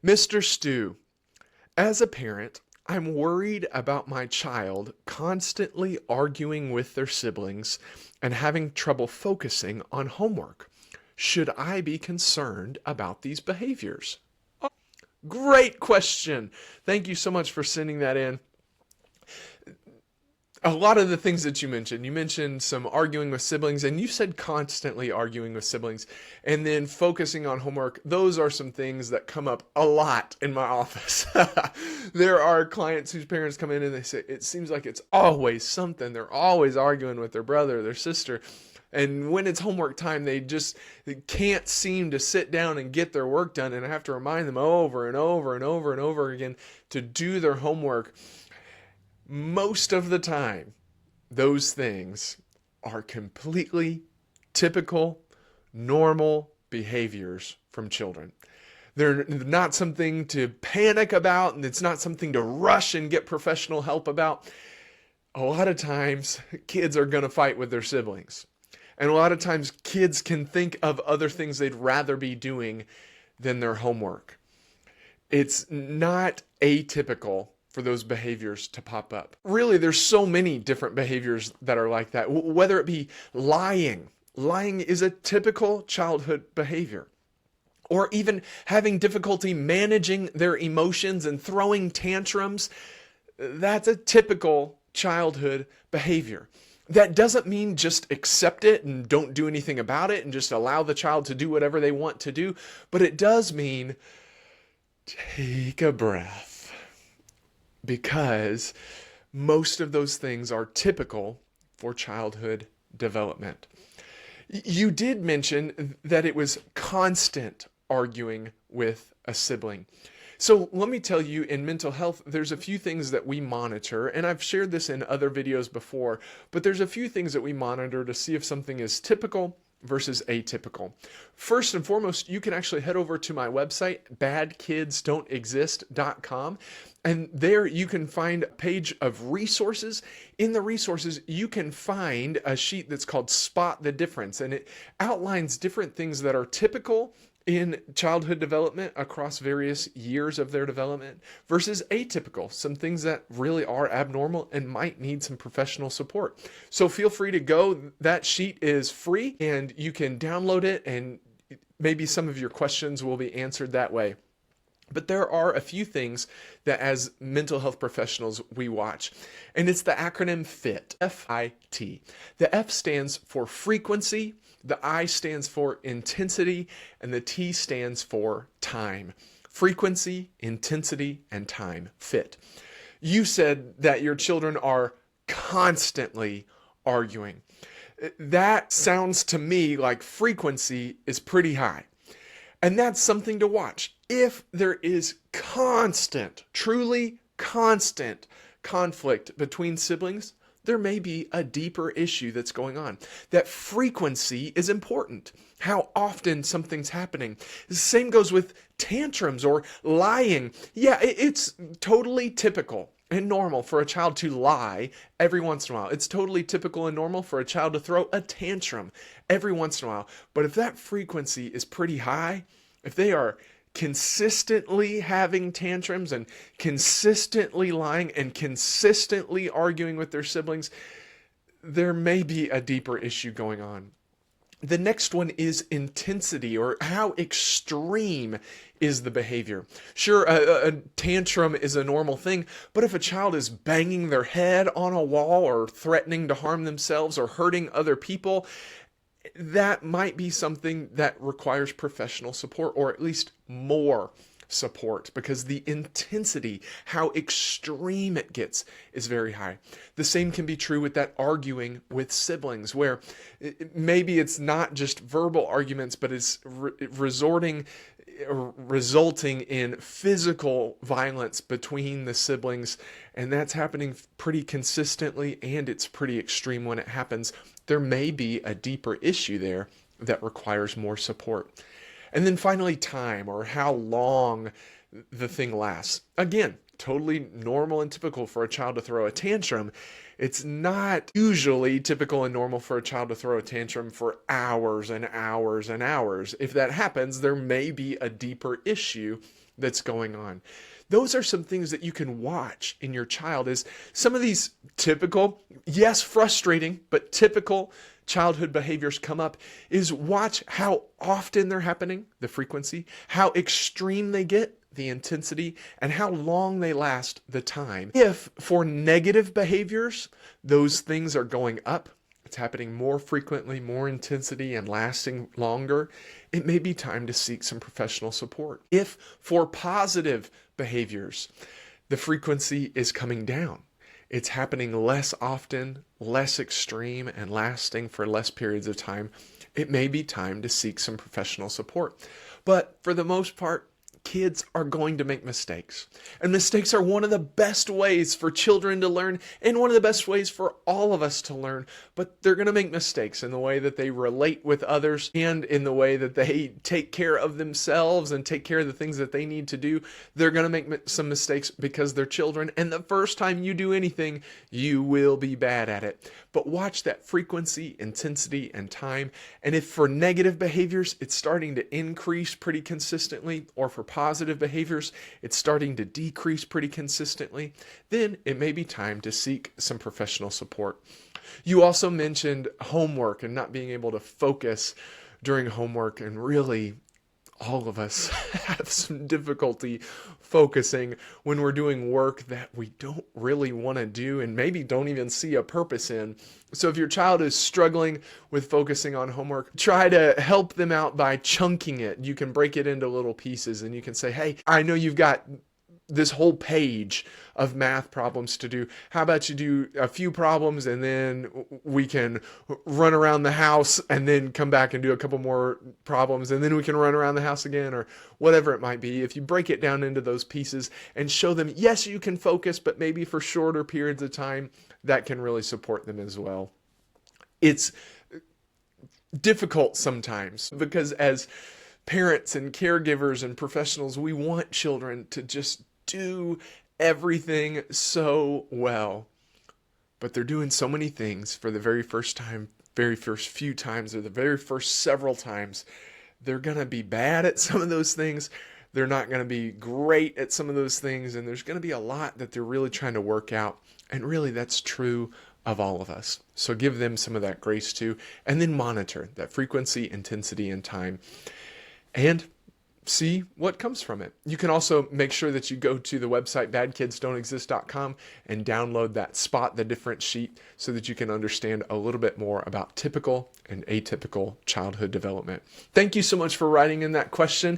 Mr. Stew, as a parent, I'm worried about my child constantly arguing with their siblings and having trouble focusing on homework. Should I be concerned about these behaviors? Great question. Thank you so much for sending that in. A lot of the things that you mentioned some arguing with siblings, and you said constantly arguing with siblings, and then focusing on homework. Those are some things that come up a lot in my office. There are clients whose parents come in and they say, it seems like it's always something. They're always arguing with their brother or their sister. And when it's homework time, they can't seem to sit down and get their work done. And I have to remind them over and over and over and over again to do their homework. Most of the time, those things are completely typical, normal behaviors from children. They're not something to panic about, and it's not something to rush and get professional help about. A lot of times, kids are going to fight with their siblings. And a lot of times, kids can think of other things they'd rather be doing than their homework. It's not atypical for those behaviors to pop up. Really, there's so many different behaviors that are like that. Whether it be lying. Lying is a typical childhood behavior. Or even having difficulty managing their emotions and throwing tantrums. That's a typical childhood behavior. That doesn't mean just accept it and don't do anything about it and just allow the child to do whatever they want to do. But it does mean take a breath, because most of those things are typical for childhood development. You did mention that it was constant arguing with a sibling. So let me tell you, in mental health, there's a few things that we monitor, and I've shared this in other videos before, but there's a few things that we monitor to see if something is typical versus atypical. First and foremost, you can actually head over to my website, badkidsdon'texist.com, and there you can find a page of resources. In the resources, you can find a sheet that's called Spot the Difference, and it outlines different things that are typical in childhood development across various years of their development versus atypical, some things that really are abnormal and might need some professional support. So feel free to go. That sheet is free and you can download it, and maybe some of your questions will be answered that way. But there are a few things that as mental health professionals we watch, and it's the acronym FIT, F-I-T. The F stands for frequency, the I stands for intensity, and the T stands for time. Frequency, intensity, and time, FIT. You said that your children are constantly arguing. That sounds to me like frequency is pretty high. And that's something to watch. If there is constant, truly constant conflict between siblings, there may be a deeper issue that's going on. That frequency is important. How often something's happening. The same goes with tantrums or lying. Yeah, it's totally typical and normal for a child to lie every once in a while. It's totally typical and normal for a child to throw a tantrum every once in a while. But if that frequency is pretty high, if they are consistently having tantrums and consistently lying and consistently arguing with their siblings, there may be a deeper issue going on. The next one is intensity, or how extreme is the behavior. Sure, a tantrum is a normal thing, but if a child is banging their head on a wall or threatening to harm themselves or hurting other people, that might be something that requires professional support, or at least more support, because the intensity, how extreme it gets, is very high. The same can be true with that arguing with siblings, where maybe it's not just verbal arguments, but it's resulting in physical violence between the siblings, and that's happening pretty consistently, and it's pretty extreme when it happens. There may be a deeper issue there that requires more support. And then finally, time, or how long the thing lasts. Again, totally normal and typical for a child to throw a tantrum. It's not usually typical and normal for a child to throw a tantrum for hours and hours and hours. If that happens, there may be a deeper issue that's going on. Those are some things that you can watch in your child, is some of these typical, yes, frustrating, but typical childhood behaviors come up, is watch how often they're happening, the frequency, how extreme they get, the intensity, and how long they last, the time. If for negative behaviors, those things are going up, it's happening more frequently, more intensity, and lasting longer, it may be time to seek some professional support. If for positive behaviors, the frequency is coming down, it's happening less often, less extreme, and lasting for less periods of time, it may be time to seek some professional support. But for the most part, kids are going to make mistakes. And mistakes are one of the best ways for children to learn, and one of the best ways for all of us to learn. But they're going to make mistakes in the way that they relate with others, and in the way that they take care of themselves and take care of the things that they need to do. They're going to make some mistakes because they're children. And the first time you do anything, you will be bad at it. But watch that frequency, intensity, and time. And if for negative behaviors, it's starting to increase pretty consistently, or for positive behaviors, it's starting to decrease pretty consistently, then it may be time to seek some professional support. You also mentioned homework and not being able to focus during homework, and really, all of us have some difficulty focusing when we're doing work that we don't really want to do and maybe don't even see a purpose in. So if your child is struggling with focusing on homework, try to help them out by chunking it. You can break it into little pieces, and you can say, hey, I know you've got this whole page of math problems to do. How about you do a few problems, and then we can run around the house, and then come back and do a couple more problems, and then we can run around the house again, or whatever it might be. If you break it down into those pieces and show them, yes, you can focus, but maybe for shorter periods of time, that can really support them as well. It's difficult sometimes because as parents and caregivers and professionals, we want children to just do everything so well, but they're doing so many things for the very first time, very first few times, or the very first several times. They're going to be bad at some of those things. They're not going to be great at some of those things, and there's going to be a lot that they're really trying to work out. And really, that's true of all of us. So give them some of that grace too, and then monitor that frequency, intensity, and time, and see what comes from it. You can also make sure that you go to the website badkidsdon'texist.com and download that Spot the Difference sheet so that you can understand a little bit more about typical and atypical childhood development. Thank you so much for writing in that question.